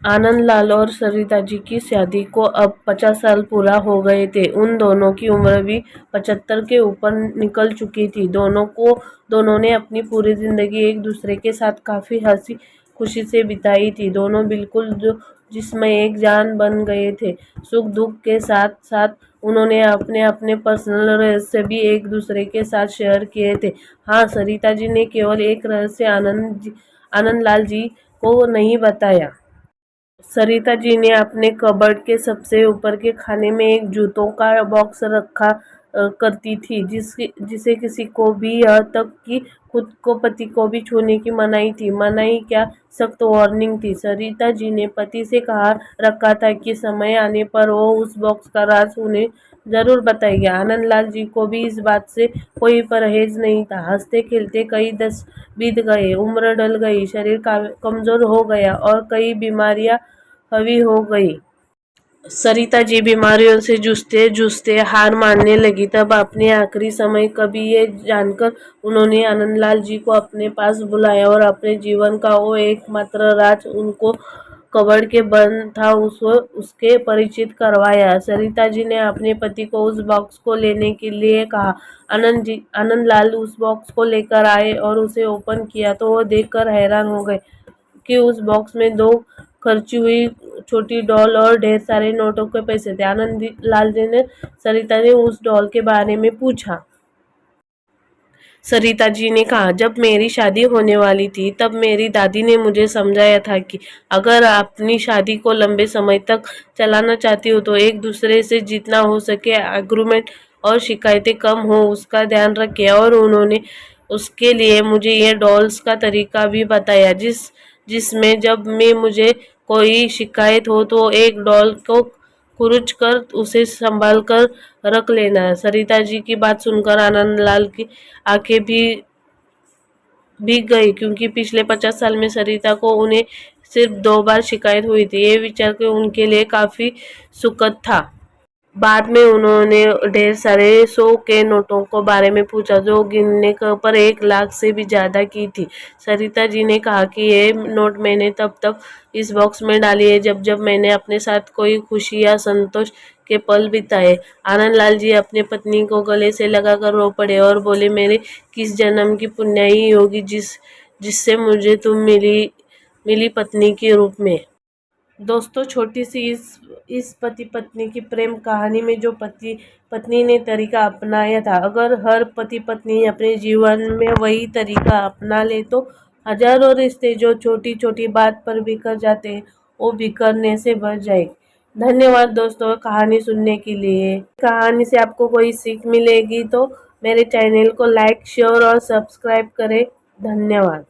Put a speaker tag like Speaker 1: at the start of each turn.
Speaker 1: आनंद लाल और सरिता जी की शादी को अब 50 साल पूरा हो गए थे। उन दोनों की उम्र भी 75 के ऊपर निकल चुकी थी। दोनों ने अपनी पूरी जिंदगी एक दूसरे के साथ काफी हंसी खुशी से बिताई थी। दोनों बिल्कुल जिसमें एक जान बन गए थे। सुख दुख के साथ साथ उन्होंने अपने अपने पर्सनल रहस्य भी एक दूसरे के साथ शेयर किए थे। हाँ, सरिता जी ने केवल एक रहस्य आनंद लाल जी को नहीं बताया। सरिता जी ने अपने कबर्ड के सबसे ऊपर के खाने में एक जूतों का बॉक्स रखा करती थी, जिसे किसी को भी, यहाँ तक कि खुद को पति को भी छूने की मनाही थी। मनाही क्या, सख्त वार्निंग थी। सरिता जी ने पति से कहा रखा था कि समय आने पर वो उस बॉक्स का राज उन्हें जरूर बताएंगे। आनंद लाल जी को भी इस बात से कोई परहेज नहीं था। हंसते खेलते कई दस बीत गए, उम्र ढल गई, शरीर कमजोर हो गया और कई बीमारियां हावी हो गई। सरिता जी बीमारियों से जूझते जूझते हार मानने लगी। तब अपने आखिरी समय कभी ये जानकर उन्होंने आनंदलाल जी को अपने पास बुलाया और अपने जीवन का वो एकमात्र राज उनको कबर्ड के बंद था उसके परिचित करवाया। सरिता जी ने अपने पति को उस बॉक्स को लेने के लिए कहा। आनंद लाल उस बॉक्स को लेकर आए और उसे ओपन किया तो वो देखकर हैरान हो गए कि उस बॉक्स में 2 खर्ची हुई छोटी डॉल और ढेर सारे नोटों के पैसे थे। आनंद लाल जी ने सरिता ने उस डॉल के बारे में पूछा। सरिता जी ने कहा, जब मेरी शादी होने वाली थी तब मेरी दादी ने मुझे समझाया था कि अगर अपनी शादी को लंबे समय तक चलाना चाहती हो तो एक दूसरे से जितना हो सके आर्गुमेंट और शिकायतें कम हो उसका ध्यान रखें। और उन्होंने उसके लिए मुझे ये डॉल्स का तरीका भी बताया जिसमें जब मैं मुझे कोई शिकायत हो तो एक डॉल को कुरुच कर उसे संभाल कर रख लेना। सरिता जी की बात सुनकर आनंद लाल की आंखें भी भीग गई, क्योंकि पिछले 50 साल में सरिता को उन्हें सिर्फ 2 बार शिकायत हुई थी। ये विचार के उनके लिए काफी सुखद था। बाद में उन्होंने ढेर सारे 100 के नोटों के बारे में पूछा जो गिनने पर 1 लाख से भी ज्यादा की थी। सरिता जी ने कहा कि ये नोट मैंने तब इस बॉक्स में डाली है जब जब मैंने अपने साथ कोई खुशी या संतोष के पल बिताए। आनंद लाल जी अपने पत्नी को गले से लगाकर रो पड़े और बोले, मेरे किस जन्म की पुण्याई होगी जिससे मुझे तुम मिली पत्नी के रूप में। दोस्तों, छोटी सी इस पति पत्नी की प्रेम कहानी में जो पति पत्नी ने तरीका अपनाया था, अगर हर पति पत्नी अपने जीवन में वही तरीका अपना ले तो हजारों रिश्ते जो छोटी छोटी बात पर बिखर जाते हैं वो बिखरने से बच जाएंगे। धन्यवाद दोस्तों कहानी सुनने के लिए। कहानी से आपको कोई सीख मिलेगी तो मेरे चैनल को लाइक शेयर और सब्सक्राइब करें। धन्यवाद।